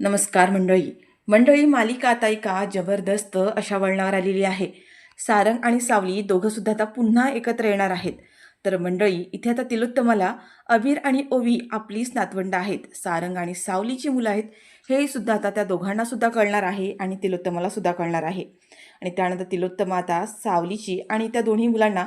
नमस्कार मंडळी. मंडळी, मालिका आता एका जबरदस्त अशा वळणावर आलेली आहे. सारंग आणि सावली दोघं सुद्धा आता पुन्हा एकत्र येणार आहेत. तर मंडळी, इथे आता तिलोत्तमाला अबीर आणि ओवी आपलीच नातवंड आहेत. सारंग आणि सावलीची मुलं आहेत. हे सुद्धा आता त्या दोघांना सुद्धा कळणार आहे आणि तिलोत्तमाला सुद्धा कळणार आहे. आणि त्यानंतर तिलोत्तमा आता सावलीची आणि त्या दोन्ही मुलांना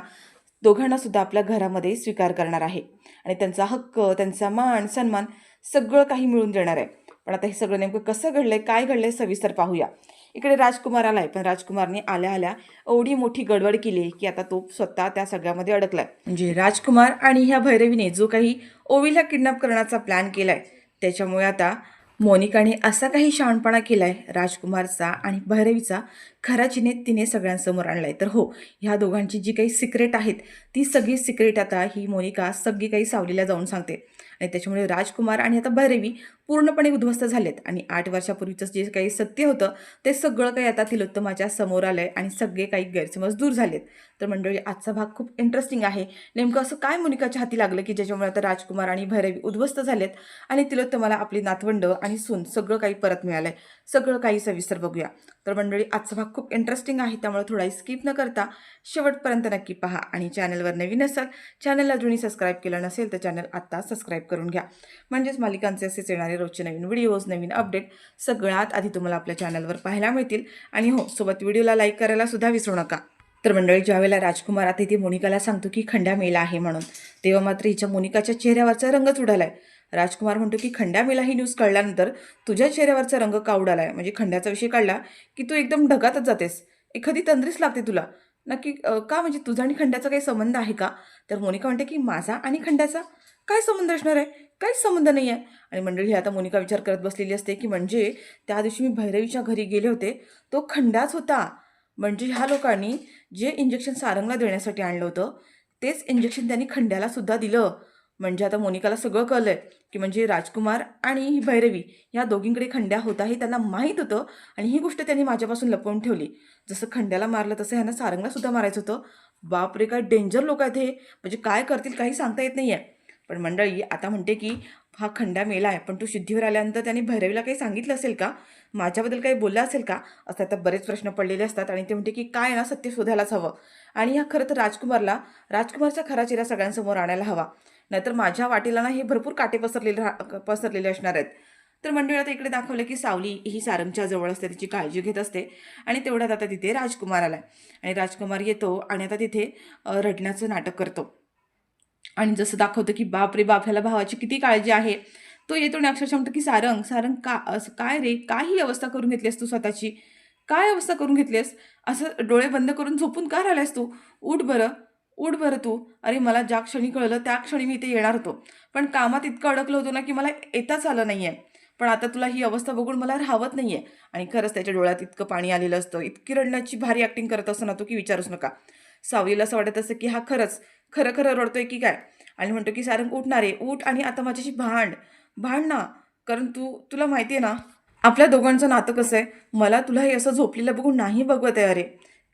दोघांना सुद्धा आपल्या घरामध्ये स्वीकार करणार आहे आणि त्यांचा हक्क, त्यांचा मान सन्मान सगळं काही मिळून देणार आहे. पण आता हे सगळं नेमकं कसं घडलंय, काय घडलंय, सविस्तर पाहूया. इकडे राजकुमार आलाय, पण राजकुमारने आल्या आल्या एवढी मोठी गडबड केली की आता तो स्वतः त्या सगळ्यामध्ये अडकलाय. म्हणजे राजकुमार आणि ह्या भैरवीने जो काही ओवीला किडनॅप करण्याचा प्लॅन केलाय, त्याच्यामुळे आता मोनिकाने असा काही शहाणपणा केलाय राजकुमारचा आणि भैरवीचा, खरा तिने सगळ्यांसमोर आणलाय. तर हो, ह्या दोघांची जी काही सिक्रेट आहेत ती सगळी सिक्रेट आता ही मोनिका सगळी काही सावलीला जाऊन सांगते. आणि त्याच्यामुळे राजकुमार आणि आता भैरवी पूर्णपणे उद्ध्वस्त झालेत आणि 8 वर्षापूर्वीचं जे काही सत्य होतं ते सगळं काही आता तिलोत्तमाच्या समोर आलंय आणि सगळे काही गैरसमज दूर झालेत. तर मंडळी, आजचा भाग खूप इंटरेस्टिंग आहे. नेमकं असं काय मोनिकाच्या हाती लागलं की ज्याच्यामुळे आता राजकुमार आणि भैरवी उद्ध्वस्त झालेत आणि तिलोत्तमाला आपली नातवंड आणि सून सगळं काही परत मिळालंय. सगळं काही सविस्तर बघूया. तर मंडळी, आजचा भाग खूप इंटरेस्टिंग आहे, त्यामुळे थोडाही स्किप न करता शेवटपर्यंत नक्की पहा. आणि चॅनलवर नवीन असाल, चॅनलला जुनी सबस्क्राईब केलं नसेल तर चॅनल आत्ता सबस्क्राईब करून घ्या. म्हणजेच मालिकांचे असेच येणारे रोजचे नवीन व्हिडिओज, नवीन अपडेट सगळ्यात आधी तुम्हाला आपल्या चॅनलवर पाहायला मिळतील. आणि हो, सोबत व्हिडिओला लाईक करायला सुद्धा विसरू नका. तर मंडळी, ज्यावेळेला राजकुमार आता इथे मोनिकाला सांगतो की खंड्या मेला आहे म्हणून, तेव्हा मात्र हिच्या मोनिकाच्या चेहऱ्यावरचा रंगच उडालाय. राजकुमार म्हणतो की खंड्या मेला ही न्यूज कळल्यानंतर तुझ्या चेहऱ्यावरचा रंग का उडालाय? म्हणजे खंड्याचा विषय काढला की तू एकदम ढगातच जातेस, एखादी तंद्रीच लागते तुला. नक्की का? म्हणजे तुझा आणि खंड्याचा काही संबंध आहे का? तर मोनिका म्हणते की माझा आणि खंड्याचा काय संबंध असणार आहे? काहीच संबंध नाही आहे. आणि मंडळी, आता मोनिका विचार करत बसलेली असते की म्हणजे त्या दिवशी मी भैरवीच्या घरी गेले होते, तो खंडाच होता. म्हणजे ह्या लोकांनी जे इंजेक्शन सारंगला देण्यासाठी आणलं होतं तेच इंजेक्शन त्यांनी खंड्याला सुद्धा दिलं. म्हणजे आता मोनिकाला सगळं कळलंय की म्हणजे राजकुमार आणि ही भैरवी ह्या दोघींकडे खंड्या होता हे त्यांना माहीत होतं आणि ही गोष्ट त्यांनी माझ्यापासून लपवून ठेवली. जसं खंड्याला मारलं तसं ह्यांना सारंगला सुद्धा मारायचं होतं. बापरे, काय डेंजर लोक आहेत हे. म्हणजे काय करतील काही सांगता येत नाहीये. पण मंडळी, आता म्हणते की हा खंड्या मेला आहे, पण तू शुद्धीवर आल्यानंतर त्याने भैरवीला काही सांगितलं असेल का? माझ्याबद्दल काही बोलला असेल का? असं आता बरेच प्रश्न पडलेले असतात आणि ते म्हणते की काय ना, सत्य शोधायलाच हवं. आणि ह्या खरं तर राजकुमारचा खरा चेहरा सगळ्यांसमोर आणायला हवा. नाहीतर माझ्या वाटेला ना हे भरपूर काटे पसरलेले असणार आहेत. तर मंडळी, आता इकडे दाखवलं की सावली ही सारंगच्या जवळ असते, तिची काळजी घेत असते. आणि तेवढ्यात आता तिथे राजकुमार आलाय आणि राजकुमार येतो आणि आता तिथे रडण्याचं नाटक करतो. आणि जसं दाखवतं की बाप रे बाप, ह्याला भावाची किती काळजी आहे. तो येतो आणि अक्षरशः म्हणतो की सारंग सारंग, का असं काय रे, काय ही अवस्था करून घेतलीस तू स्वतःची? काय अवस्था करून घेतलीस? असं डोळे बंद करून झोपून का राहिलायस तू? उठ बरं, उठ बरं तू. अरे, मला ज्या क्षणी कळलं त्या क्षणी मी इथे येणार होतो, पण कामात इतकं अडकलं होतं ना की मला येताच आलं नाहीये. पण आता तुला ही अवस्था बघून मला राहवत नाहीये. आणि खरंच त्याच्या डोळ्यात इतकं पाणी आलेलं असतं, इतकी रडण्याची भारी ॲक्टिंग करत असतो ना तो की विचारूच नका. सावलीला असं वाटत असतं की हा खरंच खरं खरं रडतोय की काय. आणि म्हणतो की सारंग, उठणार आहे, उठ आणि आता माझ्याशी भांड ना. कारण तुला माहिती आहे ना आपल्या दोघांचं नातं कसं आहे. मला तुला हे असं झोपलेलं बघून नाही बघवत आहे. अरे,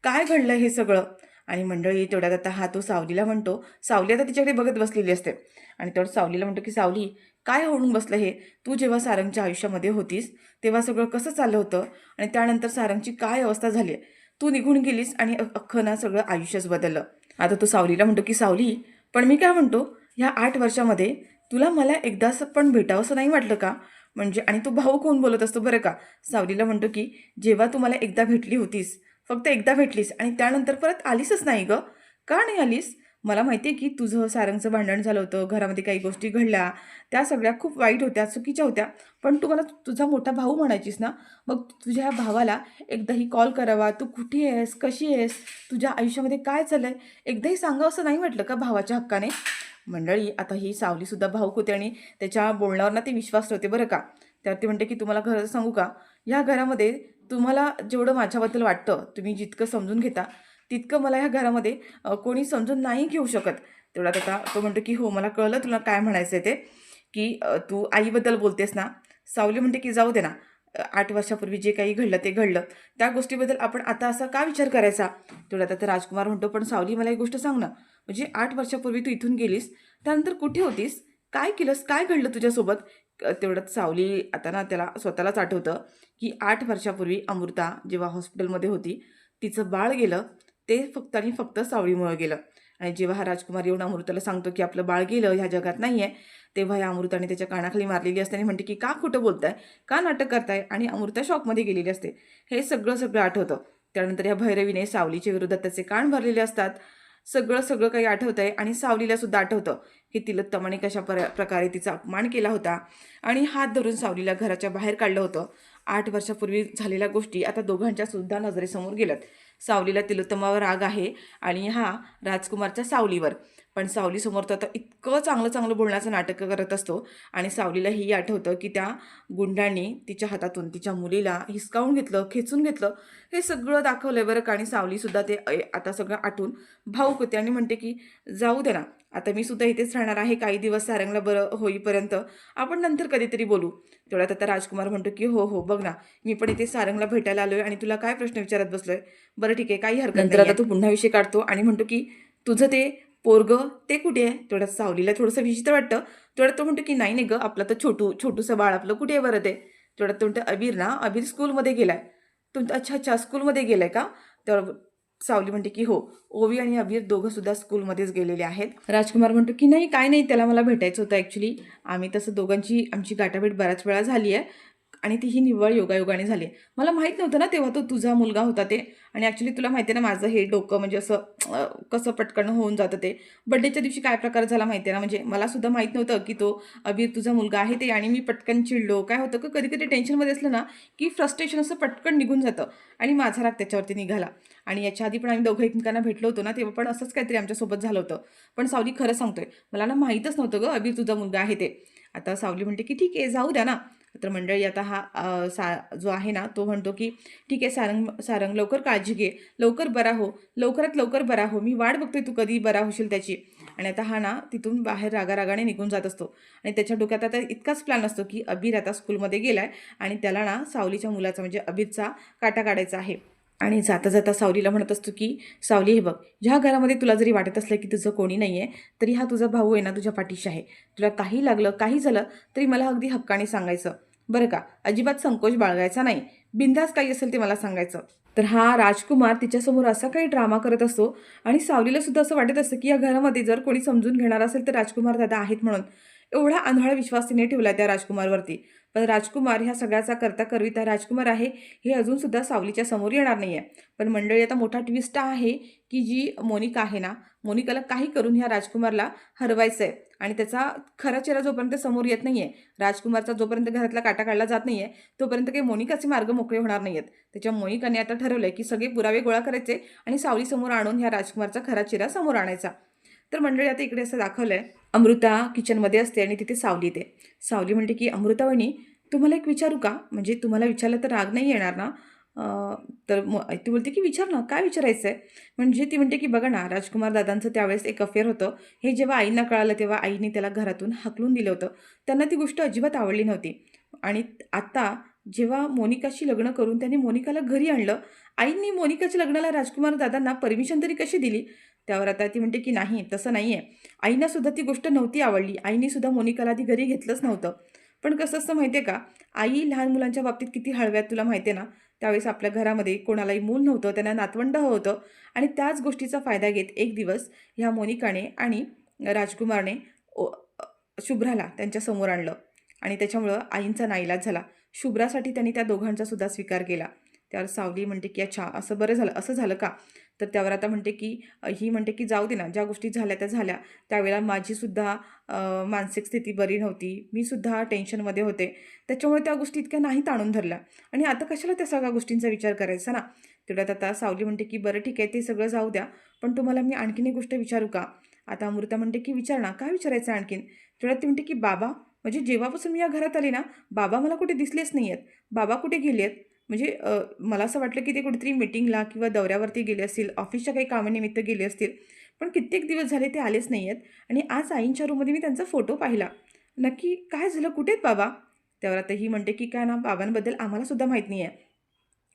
काय घडलं हे सगळं? आणि मंडळी, तेवढ्यात आता हा तो सावलीला म्हणतो. सावली आता तिच्याकडे बघत बसलेली असते आणि तेवढं सावलीला म्हणतो की सावली, काय होऊन बसलं हे? तू जेव्हा सारंगच्या आयुष्यामध्ये होतीस तेव्हा सगळं कसं चाललं होतं आणि त्यानंतर सारंगची काय अवस्था झाली आहे? तू निघून गेलीस आणि अख्खं ना सगळं आयुष्यच बदललं. आता तो सावलीला म्हणतो की सावली, पण मी काय म्हणतो, ह्या 8 वर्षामध्ये तुला मला एकदाच पण भेटावंसं नाही वाटलं का? म्हणजे आणि तो भाऊ कोण बोलत असतो बरं का. सावलीला म्हणतो की जेव्हा तू मला एकदा भेटली होतीस, फक्त एकदा भेटलीस आणि त्यानंतर परत आलीसच नाही गं. का नाही आलीस? मला माहिती आहे की तुझं सारंगचं भांडण झालं होतं, घरामध्ये काही गोष्टी घडल्या, त्या सगळ्या खूप वाईट होत्या, चुकीच्या होत्या. पण तू मला तुझा मोठा भाऊ म्हणायचीस ना, मग तुझ्या ह्या भावाला एकदाही कॉल करावा, तू कुठे आहेस, कशी आहेस, तुझ्या आयुष्यामध्ये काय चाललं आहे, एकदाही सांगावं असं नाही म्हटलं का भावाच्या हक्काने? मंडळी, आता ही सावलीसुद्धा भाऊक होते आणि त्याच्या बोलण्यावर ना ते विश्वास ठेवते बरं का. तर ती म्हणते की तुम्हाला खरं सांगू का, ह्या घरामध्ये तुम्हाला जेवढं माझ्याबद्दल वाटतं, तुम्ही जितकं समजून घेता, तितकं मला ह्या घरामध्ये कोणी समजून नाही घेऊ शकत. तेवढ्यात आता तो म्हणतो की हो, मला कळलं तुला काय म्हणायचं आहे ते, की तू आईबद्दल बोलतेस ना. सावली म्हणते की जाऊ दे ना, 8 वर्षापूर्वी जे काही घडलं ते घडलं. त्या गोष्टीबद्दल आपण आता असा का विचार करायचा? तेवढ्यात आता राजकुमार म्हणतो, पण सावली मला एक गोष्ट सांग ना, म्हणजे 8 वर्षापूर्वी तू इथून गेलीस, त्यानंतर कुठे होतीस? काय केलंस? काय घडलं तुझ्यासोबत? तेवढ्यात सावली आता ना त्याला स्वतःलाच आठवतं की 8 वर्षापूर्वी अमृता जेव्हा हॉस्पिटलमध्ये होती, तिचं बाळ गेलं ते फक्त आणि फक्त सावलीमुळं गेलं. आणि जेव्हा हा राजकुमार येऊन अमृताला सांगतो की आपलं बाळ गेलं, ह्या जगात नाही आहे, तेव्हा या अमृताने त्याच्या कानाखाली मारलेली असते आणि म्हणते की का खोटं बोलताय, का नाटक करताय, आणि अमृता शॉकमध्ये गेलेली असते. हे सगळं सगळं आठवतं. त्यानंतर या भैरवीने सावलीच्या विरोधात त्याचे कान भरलेले असतात. सगळं सगळं काही आठवतंय आणि सावलीला सुद्धा आठवतं की तिलोत्तमाने कशा प्रकारे तिचा अपमान केला होता आणि हात धरून सावलीला घराच्या बाहेर काढलं होतं. 8 वर्षापूर्वी झालेल्या गोष्टी आता दोघांच्या सुद्धा नजरेसमोर गेल्यात. सावलीला तिलोत्तमावर राग आहे आणि हा राजकुमारच्या सावलीवर. पण सावलीसमोर तर आता इतकं चांगलं चांगलं बोलण्याचं नाटक करत असतो आणि सावलीला ही आठवतं की त्या गुंडांनी तिच्या हातातून तिच्या मुलीला हिसकावून घेतलं, खेचून घेतलं. हे सगळं दाखवलंय बरं का. आणि सावलीसुद्धा ते आता सगळं आठवून भावुक होते आणि म्हणते की जाऊ दे ना, आता मी सुद्धा इथेच राहणार आहे काही दिवस, सारंगला बरं होईपर्यंत. आपण नंतर कधीतरी बोलू. तेवढ्यात आता राजकुमार म्हणतो की हो हो, बघ ना, मी पण इथे सारंगला भेटायला आलोय आणि तुला काय प्रश्न विचारत बसलोय. बरं ठीक आहे, काही हरकत नाही. नंतर आता तो पुन्हा विषय काढतो आणि म्हणतो की तुझं ते पोरगं ते कुठे आहे. तेवढ्यात सावलीला थोडंसं विचित्र वाटतं. तेवढ्यात तो म्हणतो की नाही नाही गं, आपलं तर छोटूसं बाळ आपलं कुठे आहे बरं ते. तेवढ्यात तो म्हणतो अबीर ना, अबीर स्कूलमध्ये गेलाय. तुमचं अच्छा अच्छा, स्कूलमध्ये गेलाय का. तर सावली म्हणते की हो, ओवी आणि अबीर दोघं सुद्धा स्कूलमध्येच गेलेले आहेत. राजकुमार म्हणतो की नाही काय नाही, त्याला मला भेटायचं होतं ॲक्च्युली. आम्ही तसं दोघांची आमची गाठाभेट बऱ्याच वेळा झाली आहे आणि ती ही निव्वळ योगायोगाने झाली आहे. मला माहीत नव्हतं ना तेव्हा तो तुझा मुलगा होता ते. आणि ॲक्च्युली तुला माहिती आहे ना माझं हे डोकं म्हणजे असं कसं पटकन होऊन जातं ते. बड्डेच्या दिवशी काय प्रकार झाला माहिती आहे ना, म्हणजे मला सुद्धा माहीत नव्हतं की तो अबीर तुझा मुलगा आहे ते. आणि मी पटकन चिडलो. काय होतं की कधी कधी टेन्शनमध्ये असलं ना की फ्रस्ट्रेशन असं पटकन निघून जातं आणि माझा राग त्याच्यावरती निघाला. आणि याच्या आधी पण आम्ही दोघं एकमेकांना भेटलो होतो ना, तेव्हा पण असंच काहीतरी आमच्यासोबत झालं होतं. पण सावली खरं सांगतोय, मला ना माहीतच नव्हतं गं अबीर तुझा मुलगा आहे ते. आता सावली म्हणते की ठीक आहे, जाऊ द्या ना. तर मंडळी आता हा जो आहे ना तो म्हणतो की ठीक आहे सारंग सारंग, लवकर काळजी घे, लवकर बरा हो, लवकरात लवकर बरा हो, मी वाट बघतोय तू कधी बरा होशील त्याची. आणि आता हा ना तिथून बाहेर रागारागाने निघून जात असतो. आणि त्याच्या डोक्यात आता इतकाच प्लॅन असतो की अबीर आता स्कूलमध्ये गेलाय आणि त्याला ना सावलीच्या मुलाचा म्हणजे अबीरचा काटा काढायचा आहे. आणि जाता जाता सावलीला म्हणत असतो की सावली, हे बघ, ह्या घरामध्ये तुला जरी वाटत असलं की तुझं कोणी नाही आहे, तरी हा तुझा भाऊ आहे ना तुझ्या पाठीशी आहे. तुला काही लागलं, काही झालं तरी मला अगदी हक्काने सांगायचं बरं का. अजिबात संकोच बाळगायचा नाही. बिनधास्त काही असेल ते मला सांगायचं. तर हा राजकुमार तिच्यासमोर असा काही ड्रामा करत असतो आणि सावलीला सुद्धा असं वाटत असतं की या घरामध्ये जर कोणी समजून घेणार असेल तर राजकुमार दादा आहेत म्हणून. एवढा आंधळा विश्वास तिने ठेवला त्या राजकुमारवरती. पण राजकुमार ह्या सगळ्याचा करता करविता राजकुमार आहे हे अजून सुद्धा सावलीच्या समोर येणार नाही आहे. पण मंडळी आता मोठा ट्विस्ट आहे की जी मोनिका आहे ना, मोनिकाला काही करून ह्या राजकुमारला हरवायचं आहे. आणि त्याचा खरा चेहरा जोपर्यंत समोर येत नाहीये, राजकुमारचा जोपर्यंत घरातला काटा काढला जात नाहीये, तोपर्यंत काही मोनिकाचे मार्ग मोकळे होणार नाहीयेत. त्याच्या मोनिकाने आता ठरवलंय की सगळे पुरावे गोळा करायचे आणि सावलीसमोर आणून ह्या राजकुमारचा खरा चेहरा समोर आणायचा. तर मंडळी आता इकडे असं दाखवलंय, अमृता किचनमध्ये असते आणि तिथे सावली येते. सावली म्हणते की अमृता वहिनी, तुम्हाला एक विचारू का, म्हणजे तुम्हाला विचारलं तर राग नाही येणार ना. तर ती बोलते की विचार ना, काय विचारायचं आहे. म्हणजे ती म्हणते की बघा ना, राजकुमार दादांचं त्यावेळेस एक अफेअर होतं. हे जेव्हा आईंना कळालं तेव्हा आईने त्याला घरातून हाकलून दिलं होतं. त्यांना ती गोष्ट अजिबात आवडली नव्हती. आणि आता जेव्हा मोनिकाशी लग्न करून त्याने मोनिकाला घरी आणलं, आईंनी मोनिकाच्या लग्नाला राजकुमार दादांना परमिशन तरी कशी दिली. त्यावर आता ती म्हणते की नाही, तसं नाही आहे. आईंना सुद्धा ती गोष्ट नव्हती आवडली. आईने सुद्धा मोनिकाला आधी घरी घेतलंच नव्हतं. पण कसं असतं माहिती आहे का, आई लहान मुलांच्या बाबतीत किती हळव्यात तुला माहिती आहे ना. त्यावेळेस आपल्या घरामध्ये कोणालाही मूल नव्हतं, त्यांना नातवंड होतं. आणि त्याच गोष्टीचा फायदा घेत एक दिवस ह्या मोनिकाने आणि राजकुमारने ओ- शुभ्राला त्यांच्यासमोर आणलं. आणि त्याच्यामुळं आईंचा नाईलाज झाला. शुभ्रासाठी त्यांनी त्या दोघांचा सुद्धा स्वीकार केला. त्यावर सावली म्हणते की अच्छा, असं बरं झालं, असं झालं का. तर त्यावर आता म्हणते की ही म्हणते की जाऊ दे ना, ज्या गोष्टी झाल्या त्या झाल्या. त्यावेळेला माझीसुद्धा मानसिक स्थिती बरी नव्हती, मी सुद्धा टेन्शनमध्ये होते. त्याच्यामुळे त्या गोष्टी इतक्या नाही ताणून धरल्या. आणि आता कशाला त्या सगळ्या गोष्टींचा विचार करायचा ना. तेवढ्यात आता सावली म्हणते की बरं ठीक आहे, ते सगळं जाऊ द्या, पण तुम्हाला मी आणखीन एक गोष्ट विचारू का. आता अमृता म्हणते की विचार ना, काय विचारायचं आणखीन. तेवढ्यात ती म्हणते की बाबा, म्हणजे जेव्हापासून मी या घरात आले ना, बाबा मला कुठे दिसलेच नाही आहेत. बाबा कुठे गेले आहेत. म्हणजे मला असं वाटलं की ते कुठेतरी मीटिंगला किंवा दौऱ्यावरती गेले असतील, ऑफिसच्या काही कामानिमित्त गेले असतील. पण कित्येक दिवस झाले ते आलेच नाही आहेत. आणि आज आईंच्या रूममध्ये मी त्यांचा फोटो पाहिला. नक्की काय झालं, कुठे आहेत बाबा. त्यावर आता ही म्हणते की काय ना, बाबांबद्दल आम्हाला सुद्धा माहीत नाही आहे.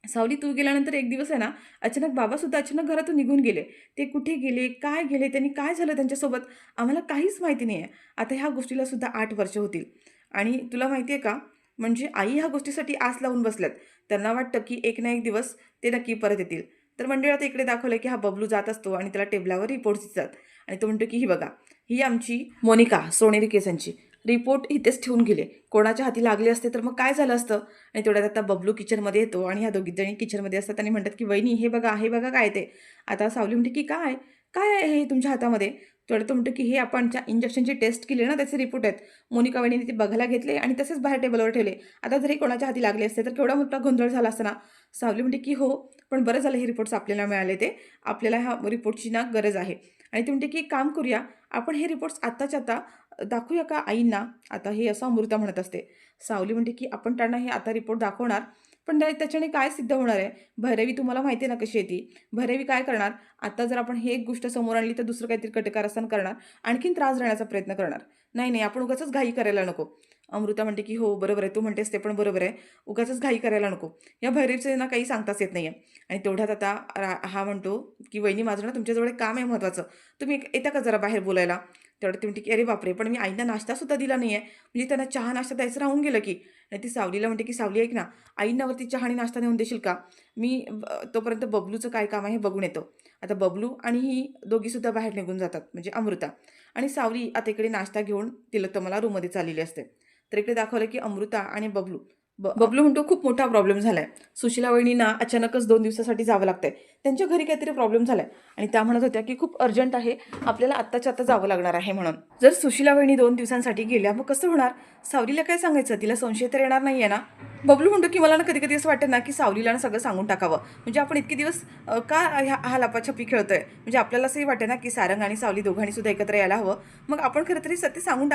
सावली, तू गेल्यानंतर एक दिवस आहे ना, अचानक बाबासुद्धा अचानक घरातून निघून गेले. ते कुठे गेले, काय गेले, त्यांनी काय झालं त्यांच्यासोबत, आम्हाला काहीच माहिती नाही आहे. आता ह्या गोष्टीला सुद्धा 8 वर्ष होतील. आणि तुला माहिती आहे का, म्हणजे आई ह्या गोष्टीसाठी आस लावून बसल्यात. त्यांना वाटतं की एक ना एक दिवस ते नक्की परत येतील. तर मंडळी आता इकडे दाखवलं की हा बबलू जात असतो आणि त्याला टेबलावर रिपोर्ट्स दिसतात आणि तो म्हणतो की ही बघा, ही आमची मोनिका सोनेरी केसांची रिपोर्ट इथेच ठेवून गेले. कोणाच्या हाती लागले असते तर मग काय झालं असतं? आणि तेवढ्यात आता बबलू किचनमध्ये येतो आणि ह्या दोघीजणी किचनमध्ये असतात आणि म्हणतात की "वहिनी हे बघा काय ते?" आता सावली म्हणते की "काय? काय आहे हे तुमच्या हातामध्ये?" तेवढ्यात तो म्हणतो की "हे आपण ज्या इंजेक्शनची टेस्ट केली ना त्याचे रिपोर्ट आहेत." मोनिका वहिनीने ते बघायला घेतले आणि तसेच बाहेर टेबलवर ठेवले. आता जर हे कोणाच्या हाती लागले असते तर केवढा मोठा गोंधळ झाला असता ना. सावली म्हणते की "हो, पण बरं झालं हे रिपोर्ट्स आपल्याला मिळाले ते. आपल्याला ह्या रिपोर्टची ना गरज आहे." आणि ती म्हणते की "एक काम करूया, आपण हे रिपोर्ट्स आत्ताच्या आता दाखवूया का आईंना?" आता हे असं अमृता म्हणत असते. सावली म्हणते की "आपण त्यांना हे आता रिपोर्ट दाखवणार, पण त्याच्याने काय सिद्ध होणार आहे? भैरवी तुम्हाला माहिती आहे ना कशी आहे ती. भैरवी काय करणार, आता जर आपण हे एक गोष्ट समोर आणली तर दुसरं काहीतरी कटकारस्थान करणार, आणखीन त्रास देण्याचा प्रयत्न करणार. नाही, नाही आपण उगाचच घाई करायला नको." अमृता म्हणते की "हो, बरोबर आहे. तू म्हणतेस ते पण बरोबर आहे. उगाचच घाई करायला नको. या भैरवीचं ना काही सांगताच येत नाहीये." आणि तेवढ्यात आता हा म्हणतो की "वहिनी माझं ना तुमच्याजवळ एक काम आहे महत्त्वाचं. तुम्ही येता का जरा बाहेर बोलायला?" तेवढ्यात ती म्हणते की "अरे बापरे! पण मी आईंना नाश्तासुद्धा दिला नाहीये. म्हणजे त्यांना चहा नाश्ता द्यायचं राहून गेलं की." आणि ती सावलीला म्हणते की "सावली ऐक ना, आईंना वरती चहा आणि नाश्ता नेऊन देशील का? मी तोपर्यंत बबलूचं काय काम आहे हे बघून येतो." आता बबलू आणि ही दोघीसुद्धा बाहेर निघून जातात म्हणजे अमृता. आणि सावली आता इकडे नाश्ता घेऊन तिलोत्तमाला रूममध्ये चाललेली असते. तर इकडे दाखवलं की अमृता आणि बबलू बबलू म्हणतो खूप मोठा प्रॉब्लेम झालाय. सुशीला वहिनींना अचानकच 2 दिवसासाठी जावं लागतंय. त्यांच्या घरी काहीतरी प्रॉब्लेम झालाय आणि त्या म्हणत होत्या की खूप अर्जंट आहे. आपल्याला आत्ताच्या आत्ता जावं लागणार आहे म्हणून. जर सुशीला वहिनी 2 दिवसांसाठी गेल्या मग कसं होणार? सावलीला काय सांगायचं? तिला संशय तर येणार नाहीये ना? बबलू म्हणतो की मला ना कधी-कधी असं वाटतं ना की सावलीला ना सगळं सांगून टाकावं. म्हणजे आपण इतके दिवस का हा लपाछपी खेळतोय? म्हणजे आपल्याला असंही वाटतं ना की सारंग आणि सावली दोघांनी सुद्धा एकत्र यायला हवं. मग आपण खरं तरी सत्य सांगून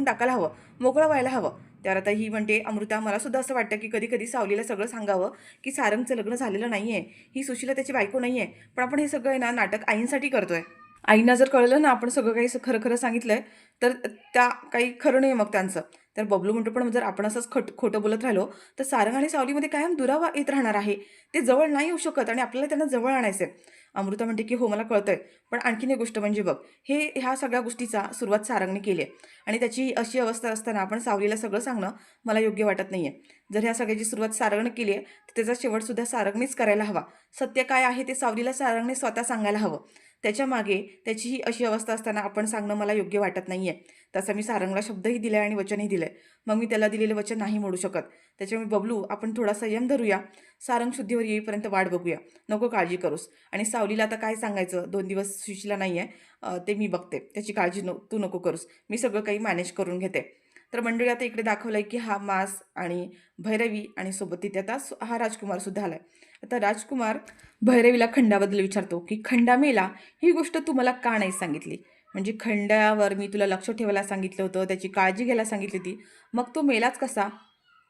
टाकायला हवं. मोकळं व्हायला हवं. त्यावर आता ही म्हणते अमृता मला सुद्धा असं वाटतं की कधी-कधी सावलीला सगळं सांगावं की सारंगचं लग्न झालेलं नाहीये. ही सुशीला त्याची बायको नाहीये. पण आपण हे सगळं आहे ना नाटक आईंसाठी करतोय. आईंना जर कळलं ना आपण सगळं काही खरं-खरं सांगितलंय, तर त्या काही खरं नाही मग त्यांचं. तर बबलू म्हणतो, "पण जर आपण असंच खोटं बोलत राहिलो, तर सारंग आणि सावलीमध्ये कायम दुरावा येत राहणार आहे. ते जवळ नाही येऊ शकत आणि आपल्याला त्यांना जवळ आणायचंय." अमृता म्हणते, की "हो, मला कळतंय. पण आणखीन एक गोष्ट म्हणजे बघ, ह्या सगळ्या गोष्टीचा सुरुवात सारंगने केली आहे आणि त्याची अशी अवस्था असताना आपण सावलीला सगळं सांगणं मला योग्य वाटत नाहीये. जर ह्या सगळ्याची सुरुवात सारंगने केली आहे, तर त्याचा शेवटसुद्धा सारंगनेच करायला हवा. सत्य काय आहे ते सावलीला सारंगने स्वतः सांगायला हवं. त्याच्यामागे त्याची ही अशी अवस्था असताना आपण सांगणं मला योग्य वाटत नाहीये. तसं मी सारंगला शब्दही दिलाय आणि वचनही दिलंय. मग मी त्याला दिलेलं वचन नाही मोडू शकत. त्याच्यामुळे बबलू आपण थोडा संयम धरूया. सारंग शुद्धीवर येईपर्यंत वाट बघूया. नको काळजी करूस. आणि सावलीला आता काय सांगायचं? 2 दिवस सुशीला नाहीये. ते मी बघते. त्याची काळजी तू नको करूस. मी सगळं काही मॅनेज करून घेते. तर मंडळी आता इकडे दाखवलंय की हा मास आणि भैरवी आणि सोबत तिथे आता हा राजकुमार सुद्धा आलाय. आता राजकुमार भैरवीला खंडाबद्दल विचारतो, की "खंडा मेला, ही गोष्ट तू मला का नाही सांगितली? म्हणजे खंड्यावर मी तुला लक्ष ठेवायला सांगितलं होतं, त्याची काळजी घ्यायला सांगितली होती. मग तो मेलाच कसा?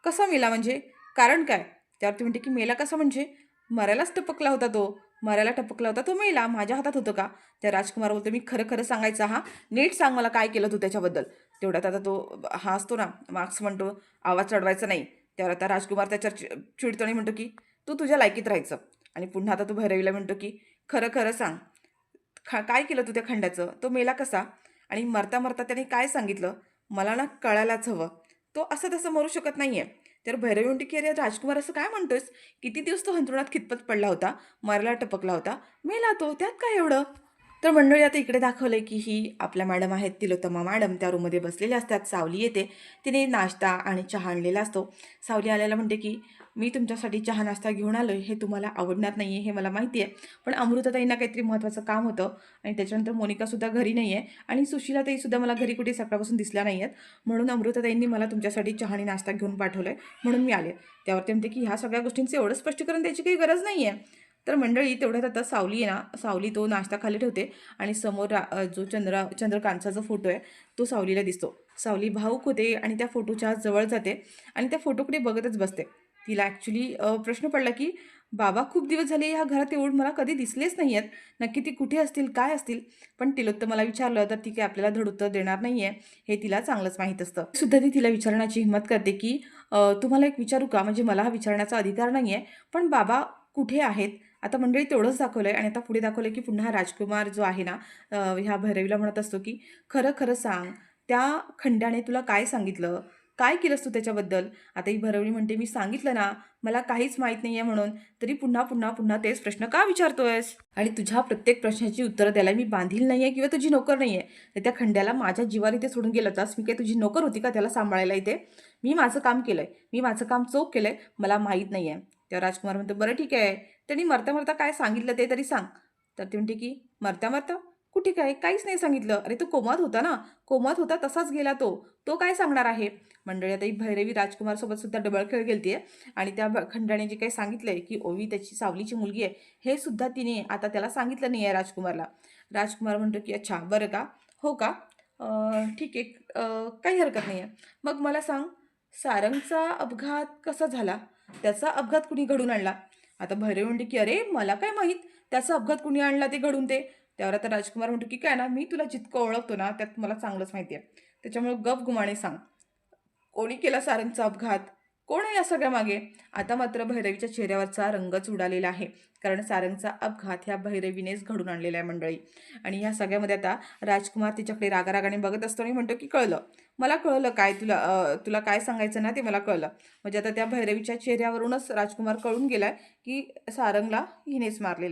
कसा मेला म्हणजे? कारण काय?" त्यावर ती म्हणते, की "मेला कसा म्हणजे? मरायलाच टपकला होता तो. मरायला टपकला होता, तो मेला. माझ्या हातात होतं का?" त्या राजकुमार बोलतो, "मी खरं-खरं सांगायचं हां. नीट सांग मला काय केलं तू त्याच्याबद्दल?" तेवढ्यात आता तो हा असतो ना, मार्क्स म्हणतो, "आवाज चढवायचा नाही." त्यावर आता राजकुमार त्याच्यावर चिडतो आणि म्हणतो, की "तू तुझ्या लायकीत राहायचं." आणि पुन्हा आता तो भैरवीला म्हणतो, की "खरं खरं सांग, काय केलं तू त्या खंड्याचं? तो मेला कसा? आणि मरता-मरता त्याने काय सांगितलं? मला ना कळायलाच हवं. तो असं तसं मरू शकत नाहीये." तर भैरवी म्हणते, की "अरे राजकुमार असं काय म्हणतोयस? किती दिवस तो अंथरुणात खितपत पडला होता, मरायला टपकला होता, मेला तो, त्यात काय एवढं?" तर मंडळी आता इकडे दाखवलंय, की ही आपल्या मॅडम आहेत तिलोत्तमा मॅडम त्या रूममध्ये बसलेल्या असतात. सावली येते. तिने नाश्ता आणि चहा आणलेला असतो. सावली आल्याला म्हणते, की "मी तुमच्यासाठी चहा नाश्ता घेऊन आलोय. हे तुम्हाला आवडणार नाहीये हे मला माहिती आहे. पण अमृताताईंना काहीतरी महत्त्वाचं काम होतं आणि त्याच्यानंतर मोनिकासुद्धा घरी नाही आहे आणि सुशीलाताईसुद्धा मला घरी कुठे सकाळपासून दिसल्या नाही आहेत. म्हणून अमृताताईंनी मला तुमच्यासाठी चहा आणि नाश्ता घेऊन पाठवलंय म्हणून मी आले." त्यावर ते म्हणते, की "ह्या सगळ्या गोष्टींचं एवढं स्पष्टीकरण द्यायची काही गरज नाही आहे." तर मंडळी तेवढ्यात आता सावली आहे ना, सावली तो नाश्ता खाली ठेवते आणि समोर जो चंद्रकांतचा जो फोटो आहे तो सावलीला दिसतो. सावली भावूक होते आणि त्या फोटोच्या जवळ जाते आणि त्या फोटोकडे बघतच बसते. तिला ॲक्च्युली प्रश्न पडला, की बाबा खूप दिवस झाले ह्या घरात येऊन मला कधी दिसलेच नाही आहेत. नक्की ती कुठे असतील, काय असतील? पण तिलोत्तमाला विचारलं तर ती काही आपल्याला धड उत्तर देणार नाही आहे, हे तिला चांगलंच माहीत असतं. सुद्धा ती तिला विचारण्याची हिंमत करते, की तुम्हाला एक विचारू का? म्हणजे मला हा विचारण्याचा अधिकार नाही आहे, पण बाबा कुठे आहेत? आता मंडळी तेवढंच दाखवलंय आणि आता पुढे दाखवलंय, की पुन्हा राजकुमार जो आहे ना, ह्या भैरवीला म्हणत असतो, की "खरं-खरं सांग, त्या खंड्याने तुला काय सांगितलं? काय केलंस तू त्याच्याबद्दल? आता ही भरवणी म्हणते, "मी सांगितलं ना, मला काहीच माहीत नाहीये म्हणून. तरी पुन्हा, पुन्हा, पुन्हा तेच प्रश्न का विचारतोयस? आणि तुझ्या प्रत्येक प्रश्नाची उत्तरं द्यायला मी बांधील नाहीये किंवा तुझी नोकर नाहीये. तर त्या खंड्याला माझ्या जीवावर इथे सोडून गेला होतास. मी काय तुझी नोकर होती का त्याला सांभाळायला इथे? मी माझं काम केलंय. मी माझं काम चोख केलंय. मला माहीत नाहीये." तेव्हा राजकुमार म्हणतो, "बरं ठीक आहे. त्यांनी मरता-मरता काय सांगितलं ते तरी सांग." तर ती म्हणते की "मरता-मरता? कुठे काय? काहीच नाही सांगितलं. अरे तो कोमात होता ना. कोमात होता तसाच गेला तो. तो काय सांगणार आहे?" मंडळी आता ही भैरवी राजकुमारसोबत सुद्धा डबल खेळ खेळतीये आणि त्या खंडाने जे काही सांगितलंय की ओवी त्याची सावलीची मुलगी आहे, हे सुद्धा तिने आता त्याला सांगितलं नाही आहे राजकुमारला. राजकुमार म्हणतो की "अच्छा, बरं का? हो का? ठीक आहे. काही हरकत नाही आहे. मग मला सांग, सारंगचा अपघात कसा झाला? त्याचा अपघात कुणी घडवून आणला?" आता भैरवी म्हणते की "अरे, मला काय माहीत त्याचा अपघात कुणी आणला ते घडून ते?" त्यावर आता राजकुमार म्हणतो की "काय ना, मी तुला जितकं ओळखतो ना, त्यात मला चांगलंच माहिती आहे. त्याच्यामुळे गप गुमाने सांग. कोणी केला सारंगचा अपघात? कोण आहे या सगळ्यामागे?" आता मात्र भैरवीच्या चेहऱ्यावरचा रंगच उडालेला आहे. कारण सारंगचा अपघात ह्या भैरवीनेच घडून आणलेला आहे मंडळी. आणि ह्या सगळ्यामध्ये आता राजकुमार तिच्याकडे रागारागाने बघत असतो आणि म्हणतो की "कळलं. मला कळलं काय तुला तुला काय सांगायचं ना ते मला कळलं." म्हणजे आता त्या भैरवीच्या चेहऱ्यावरूनच राजकुमार कळून गेलाय की सारंगला हिनेच मारलेला